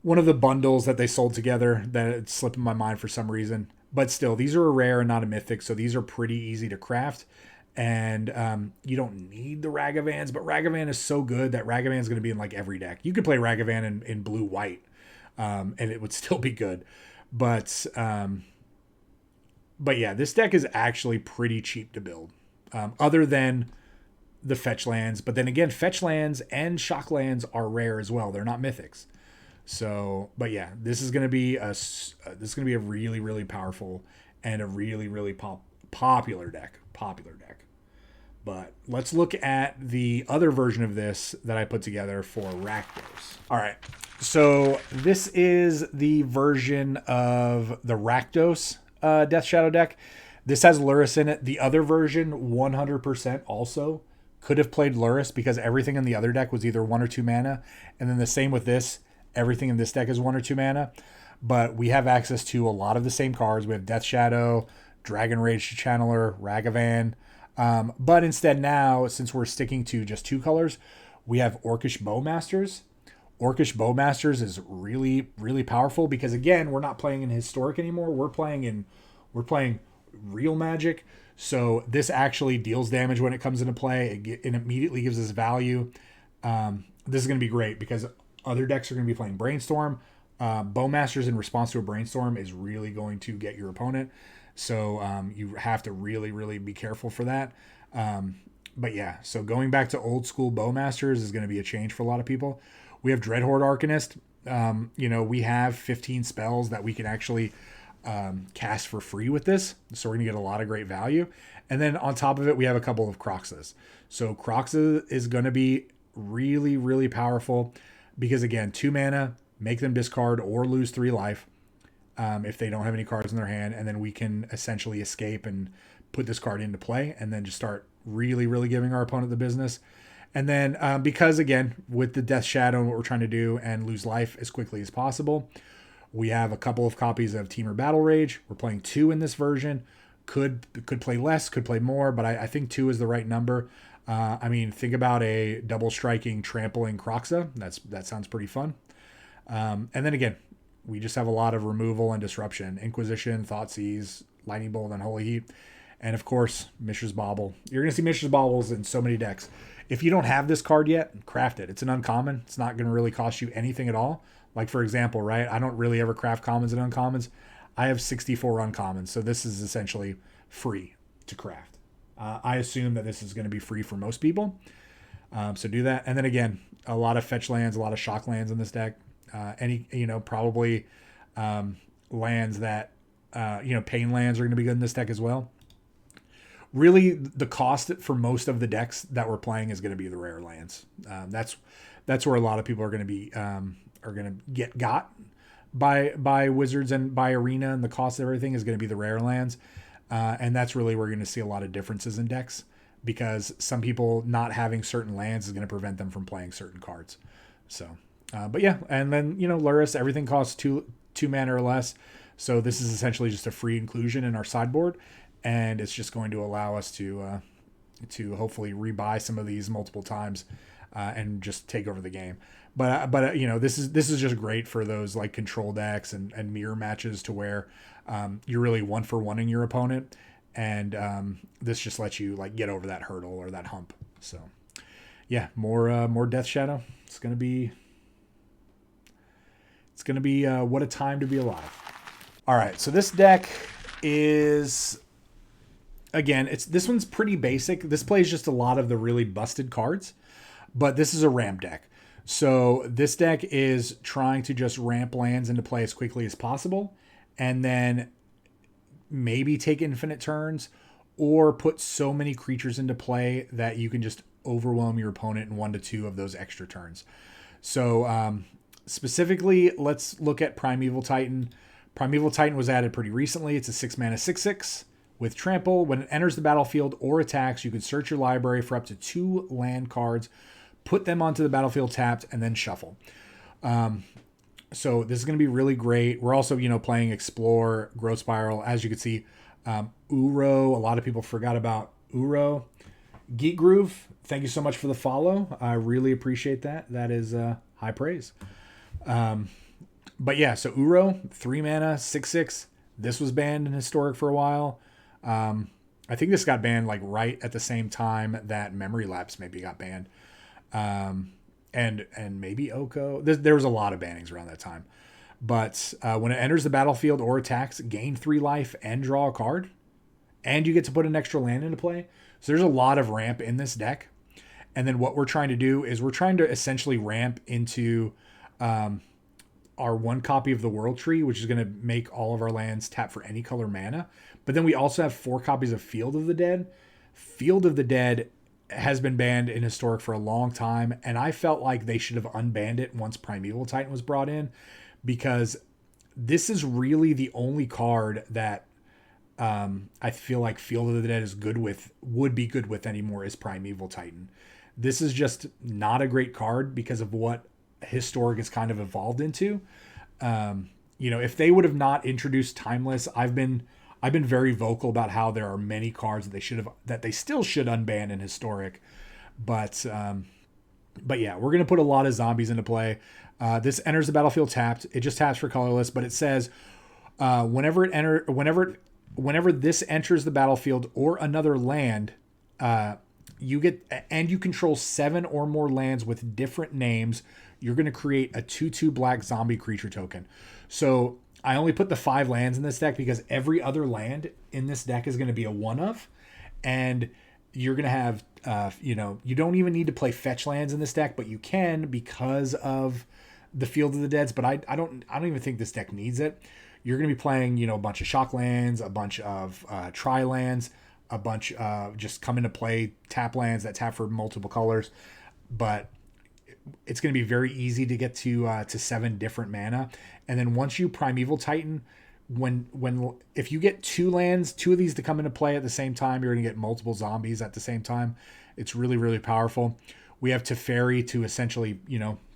one of the bundles that they sold together that it's slipping my mind for some reason. But still, these are a rare and not a mythic, so these are pretty easy to craft. And you don't need the Ragavans, but Ragavan is so good that Ragavan is going to be in like every deck. You could play Ragavan in blue-white, and it would still be good. But yeah, this deck is actually pretty cheap to build, other than the fetch lands. But then again, fetch lands and shock lands are rare as well. They're not mythics. So, but yeah, this is going to be a really, really powerful and a really, really popular deck. But let's look at the other version of this that I put together for Rakdos. All right. So this is the version of the Rakdos Death Shadow deck. This has Lurrus in it. The other version, 100% also could have played Lurrus because everything in the other deck was either 1 or 2 mana. And then the same with this. Everything in this deck is 1 or 2 mana. But we have access to a lot of the same cards. We have Death Shadow, Dragon Rage Channeler, Ragavan. But instead now, since we're sticking to just 2 colors, we have Orcish Bowmasters. Orcish Bowmasters is really, really powerful because again, we're not playing in Historic anymore. We're playing real Magic. So this actually deals damage when it comes into play. It immediately gives us value. This is going to be great because other decks are going to be playing Brainstorm. Bowmasters in response to a Brainstorm is really going to get your opponent. So you have to really, really be careful for that. But yeah, so going back to old school Bowmasters is going to be a change for a lot of people. We have Dreadhorde Arcanist. We have 15 spells that we can actually cast for free with this. So we're going to get a lot of great value. And then on top of it, we have a couple of Croxas. So Croxa is going to be really, really powerful because, again, 2 mana, make them discard or lose 3 life if they don't have any cards in their hand. And then we can essentially escape and put this card into play and then just start really, really giving our opponent the business. And then because, again, with the Death Shadow and what we're trying to do and lose life as quickly as possible, we have a couple of copies of Temur Battle Rage. We're playing 2 in this version. Could play less, could play more, but I think 2 is the right number. Think about a double striking, trampling Croxa. That sounds pretty fun. And then again, we just have a lot of removal and disruption. Inquisition, Thoughtseize, Lightning Bolt, and Holy Heat. And of course, Mishra's Bauble. You're going to see Mishra's Baubles in so many decks. If you don't have this card yet, craft it. It's an uncommon. It's not going to really cost you anything at all. Like, for example, right? I don't really ever craft commons and uncommons. I have 64 uncommons, so this is essentially free to craft. I assume that this is going to be free for most people. So do that. And then again, a lot of fetch lands, a lot of shock lands in this deck. Probably lands that, pain lands are going to be good in this deck as well. Really, the cost for most of the decks that we're playing is going to be the rare lands. That's where a lot of people are going to be are going to got by Wizards and by Arena, and the cost of everything is going to be the rare lands. And that's really where we're going to see a lot of differences in decks because some people not having certain lands is going to prevent them from playing certain cards. So, but yeah, and then, Lurrus, everything costs two mana or less. So this is essentially just a free inclusion in our sideboard, and it's just going to allow us to hopefully rebuy some of these multiple times and just take over the game. But this is just great for those like control decks and mirror matches to where you're really 1-for-1ing your opponent, and this just lets you like get over that hurdle or that hump. So yeah, more Death Shadow. It's gonna be what a time to be alive. All right, so this deck is, again, this one's pretty basic. This plays just a lot of the really busted cards, but this is a ramp deck. So this deck is trying to just ramp lands into play as quickly as possible, and then maybe take infinite turns or put so many creatures into play that you can just overwhelm your opponent in 1 to 2 of those extra turns. So specifically, let's look at Primeval Titan. Primeval Titan was added pretty recently. It's a 6 mana 6/6 with trample. When it enters the battlefield or attacks, you can search your library for up to 2 land cards, put them onto the battlefield tapped, and then shuffle. So this is going to be really great. We're also, playing Explore, Growth Spiral. As you can see, Uro, a lot of people forgot about Uro. Geek Groove, thank you so much for the follow. I really appreciate that. That is high praise. But yeah, so Uro, 3 mana, 6/6. This was banned in Historic for a while. I think this got banned like right at the same time that Memory Lapse maybe got banned. And maybe Oko. There was a lot of bannings around that time. But when it enters the battlefield or attacks, gain 3 life and draw a card. And you get to put an extra land into play. So there's a lot of ramp in this deck. And then what we're trying to do is we're trying to essentially ramp into our 1 copy of the World Tree, which is going to make all of our lands tap for any color mana. But then we also have 4 copies of Field of the Dead. Field of the Dead has been banned in Historic for a long time, and I felt like they should have unbanned it once Primeval Titan was brought in, because this is really the only card that I feel like Field of the Dead would be good with anymore is Primeval Titan. This is just not a great card because of what Historic has kind of evolved into. If they would have not introduced Timeless, I've been very vocal about how there are many cards that they still should unban in Historic, but yeah, we're gonna put a lot of zombies into play. This enters the battlefield tapped. It just taps for colorless, but it says whenever it whenever this enters the battlefield or another land, you control 7 or more lands with different names. You're going to create a 2/2 black zombie creature token. So I only put the 5 lands in this deck because every other land in this deck is going to be a 1/of, and you're going to have, you don't even need to play fetch lands in this deck, but you can because of the Field of the Deads. But I don't even think this deck needs it. You're going to be playing, a bunch of shock lands, a bunch of tri lands, a bunch just come into play tap lands that tap for multiple colors, but it's going to be very easy to get to 7 different mana. And then once you Primeval Titan, if you get 2 lands, 2 of these to come into play at the same time, you're going to get multiple zombies at the same time. It's really, really powerful. We have Teferi to essentially,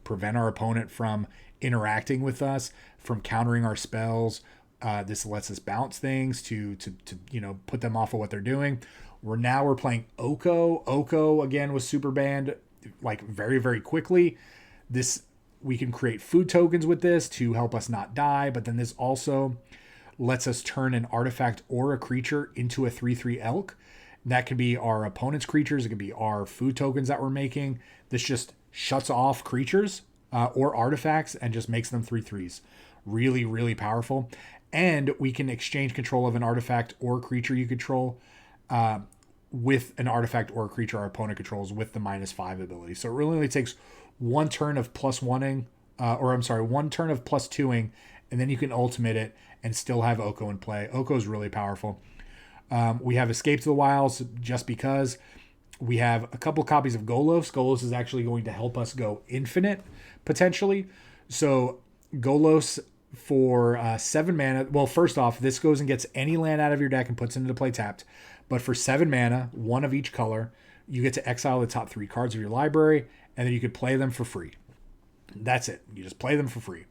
prevent our opponent from interacting with us, from countering our spells. This lets us bounce things to put them off of what they're doing. We're playing Oko. Oko again was super banned like very, very quickly. We can create food tokens with this to help us not die, but then this also lets us turn an artifact or a creature into a 3/3 elk. That could be our opponent's creatures. It could be our food tokens that we're making. This just shuts off creatures or artifacts and just makes them 3/3s. Really, really powerful. And we can exchange control of an artifact or creature you control with an artifact or a creature our opponent controls with the -5 ability. So it really only takes one turn of +1ing, one turn of +2ing, and then you can ultimate it and still have Oko in play. Oko is really powerful. We have Escape to the Wilds just because. We have a couple copies of Golos. Golos is actually going to help us go infinite, potentially. So Golos for 7 mana. Well, first off, this goes and gets any land out of your deck and puts it into play tapped. But for 7 mana, 1 of each color, you get to exile the top 3 cards of your library, and then you could play them for free. That's it. You just play them for free.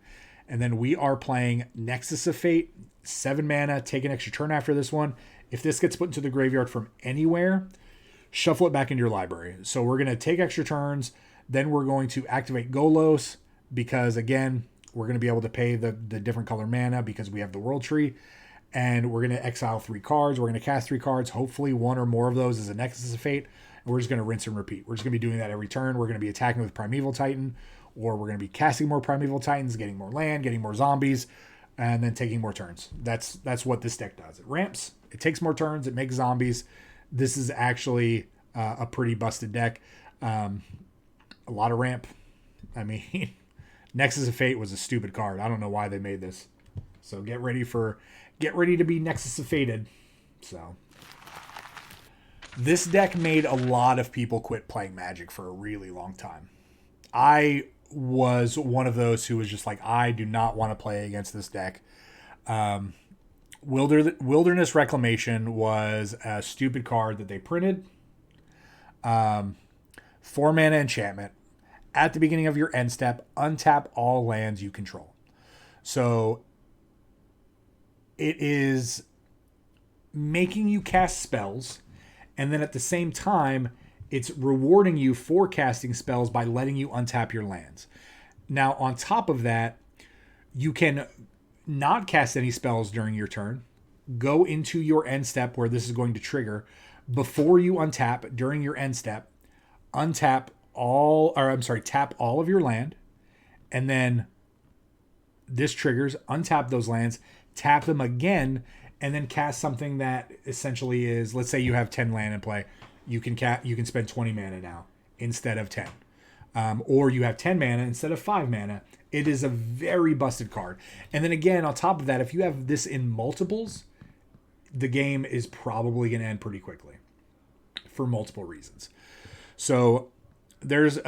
And then we are playing Nexus of Fate, 7 mana, take an extra turn after this one. If this gets put into the graveyard from anywhere, shuffle it back into your library. So we're going to take extra turns. Then we're going to activate Golos because, again, we're going to be able to pay the different color mana because we have the World Tree. And we're going to exile 3 cards. We're going to cast 3 cards. Hopefully 1 or more of those is a Nexus of Fate. And we're just going to rinse and repeat. We're just going to be doing that every turn. We're going to be attacking with Primeval Titan, or we're going to be casting more Primeval Titans, getting more land, getting more zombies, and then taking more turns. That's what this deck does. It ramps. It takes more turns. It makes zombies. This is actually a pretty busted deck. A lot of ramp. I mean, Nexus of Fate was a stupid card. I don't know why they made this. So get ready to be Nexus of Fated. So this deck made a lot of people quit playing Magic for a really long time. I was one of those who was just like, I do not want to play against this deck. Wilderness Reclamation was a stupid card that they printed. 4 mana enchantment. At the beginning of your end step, untap all lands you control. So it is making you cast spells, and then at the same time, it's rewarding you for casting spells by letting you untap your lands. Now, on top of that, you can not cast any spells during your turn, go into your end step where this is going to trigger. Before you untap, during your end step, tap all of your land, and then this triggers, untap those lands, tap them again, and then cast something that essentially is, let's say you have 10 land in play, you can spend 20 mana now instead of 10. Or you have 10 mana instead of 5 mana. It is a very busted card. And then again, on top of that, if you have this in multiples, the game is probably going to end pretty quickly for multiple reasons. So there's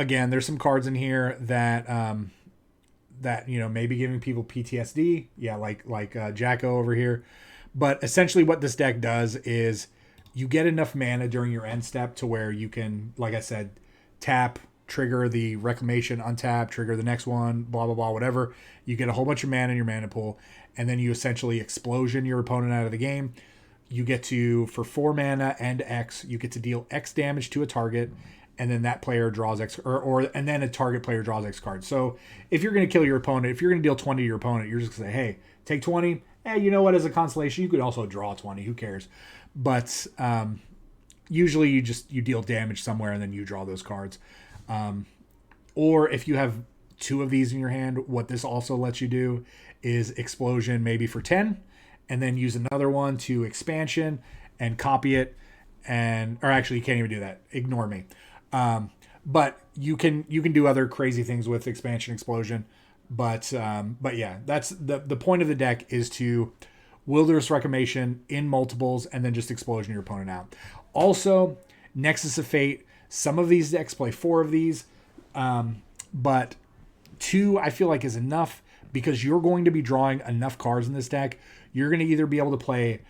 some cards in here that maybe giving people PTSD. Yeah, like Jacko over here. But essentially what this deck does is you get enough mana during your end step to where you can, like I said, tap, trigger the Reclamation, untap, trigger the next one, blah, blah, blah, whatever. You get a whole bunch of mana in your mana pool, and then you essentially explosion your opponent out of the game. You get to, for 4 mana and X, you get to deal X damage to a target, and then that player draws X, and then a target player draws X cards. So if you're going to kill your opponent, if you're going to deal 20 to your opponent, you're just going to say, hey, take 20, you know what? As a consolation, you could also draw 20. Who cares? But usually you deal damage somewhere and then you draw those cards. Or if you have 2 of these in your hand, what this also lets you do is explosion maybe for 10, and then use another one to expansion and copy it. Or actually, you can't even do that. Ignore me. But you can do other crazy things with expansion explosion. But yeah, that's the point of the deck is to Wilderness Reclamation in multiples and then just explosion your opponent out. Also, Nexus of Fate. Some of these decks play 4 of these, but 2 I feel like is enough because you're going to be drawing enough cards in this deck. You're going to either be able to play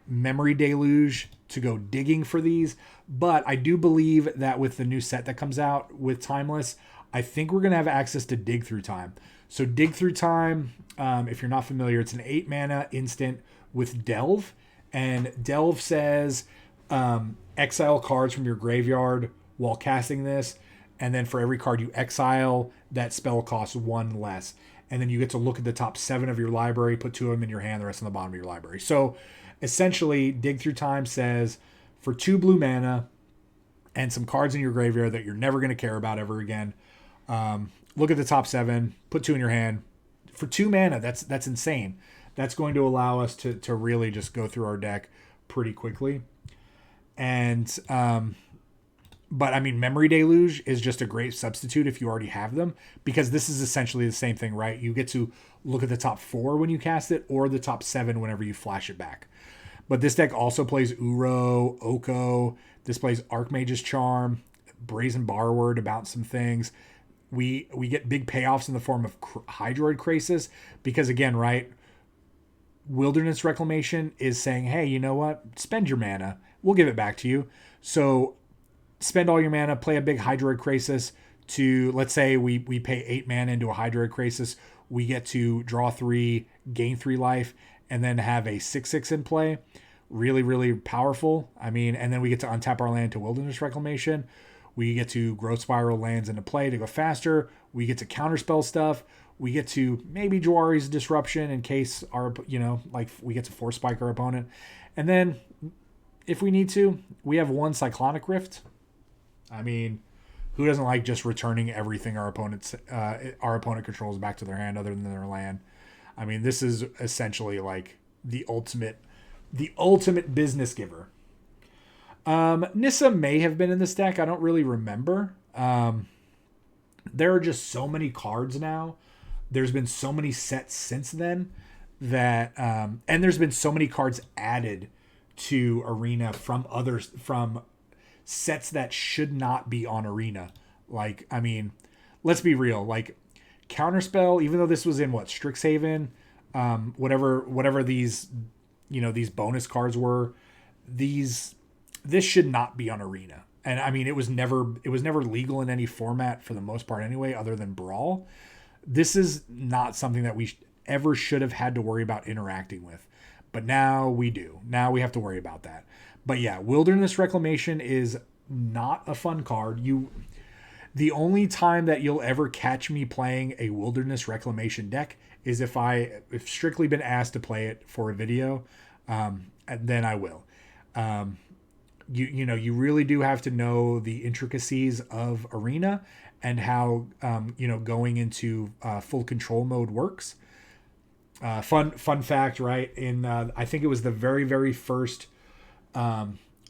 Memory Deluge to go digging for these, but I do believe that with the new set that comes out with Timeless, I think we're going to have access to Dig Through Time. So Dig Through Time, if you're not familiar, it's an 8 mana instant with Delve, and Delve says exile cards from your graveyard while casting this, and then for every card you exile, that spell costs 1 less. And then you get to look at the top 7 of your library, put 2 of them in your hand, the rest on the bottom of your library. So essentially, Dig Through Time says for 2 blue mana and some cards in your graveyard that you're never going to care about ever again, look at the top 7, put 2 in your hand. For 2 mana, that's insane. That's going to allow us to really just go through our deck pretty quickly. And but I mean, Memory Deluge is just a great substitute if you already have them, because this is essentially the same thing, right? You get to look at the top 4 when you cast it, or the top 7 whenever you flash it back. But this deck also plays Uro, Oko. This plays Archmage's Charm, Brazen Borrower to bounce some things. We get big payoffs in the form of Hydroid Crisis, because again, right, Wilderness Reclamation is saying, hey, you know what? Spend your mana. We'll give it back to you. So spend all your mana, play a big Hydroid Crisis to, let's say we pay 8 mana into a Hydroid Crisis. We get to draw 3, gain 3 life, and then have a 6/6 in play. Really, really powerful. I mean, and then we get to untap our land to Wilderness Reclamation. We get to Growth Spiral lands into play to go faster. We get to counterspell stuff. We get to maybe Jawari's Disruption in case our, like we get to Force Spike our opponent. And then if we need to, we have 1 Cyclonic Rift. I mean, who doesn't like just returning everything our opponent controls back to their hand other than their land? I mean, this is essentially like the ultimate business giver. Nissa may have been in this deck. I don't really remember. There are just so many cards now. There's been so many sets since then that, and there's been so many cards added to Arena from sets that should not be on Arena. Like, I mean, let's be real. Like, Counterspell, even though this was in Strixhaven, whatever these, these bonus cards were, this should not be on Arena. And I mean, it was never legal in any format for the most part anyway, other than Brawl. This is not something that we ever should have had to worry about interacting with. But now we do. Now we have to worry about that. But yeah, Wilderness Reclamation is not a fun card. The only time that you'll ever catch me playing a Wilderness Reclamation deck is if strictly been asked to play it for a video, and then I will. You really do have to know the intricacies of Arena and how going into full control mode works. Fun fact, right? In I think it was the very, very first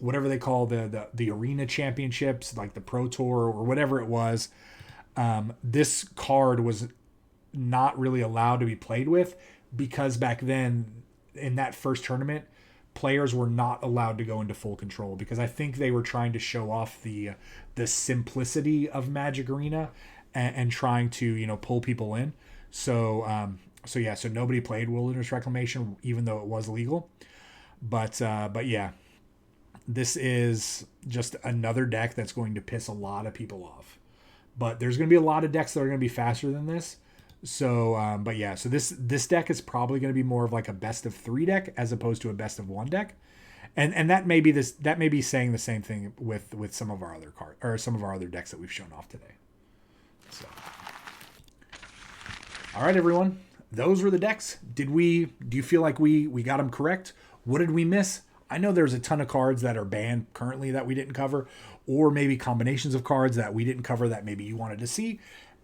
whatever they call the Arena Championships, like the Pro Tour or whatever it was. This card was not really allowed to be played with because back then in that first tournament, players were not allowed to go into full control because I think they were trying to show off the simplicity of Magic Arena and trying to pull people in. So nobody played Wilderness Reclamation even though it was legal. But yeah, this is just another deck that's going to piss a lot of people off. But there's going to be a lot of decks that are going to be faster than this. So, so this deck is probably going to be more of like a best of 3 deck as opposed to a best of 1 deck, and that may be saying the same thing with some of our other cards or some of our other decks that we've shown off today. So, all right, everyone, those were the decks. Do you feel like we got them correct? What did we miss? I know there's a ton of cards that are banned currently that we didn't cover, or maybe combinations of cards that we didn't cover that maybe you wanted to see.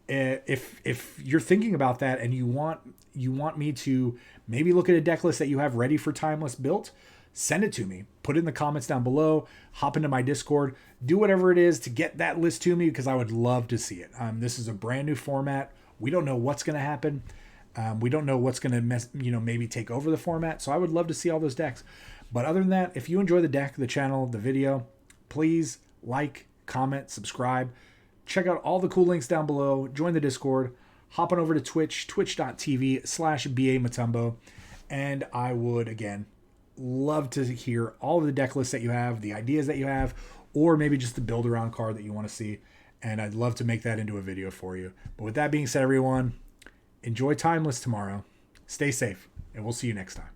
If you're thinking about that and you want me to maybe look at a deck list that you have ready for Timeless built, send it to me. Put it in the comments down below. Hop into my Discord. Do whatever it is to get that list to me, because I would love to see it. This is a brand new format. We don't know what's going to happen. We don't know what's going to maybe take over the format. So I would love to see all those decks. But other than that, if you enjoy the deck, the channel, the video, please like, comment, subscribe. Check out all the cool links down below. Join the Discord. Hop on over to Twitch, twitch.tv/BA Motumbo. And I would, again, love to hear all of the deck lists that you have, the ideas that you have, or maybe just the build around card that you want to see. And I'd love to make that into a video for you. But with that being said, everyone, enjoy Timeless tomorrow. Stay safe, and we'll see you next time.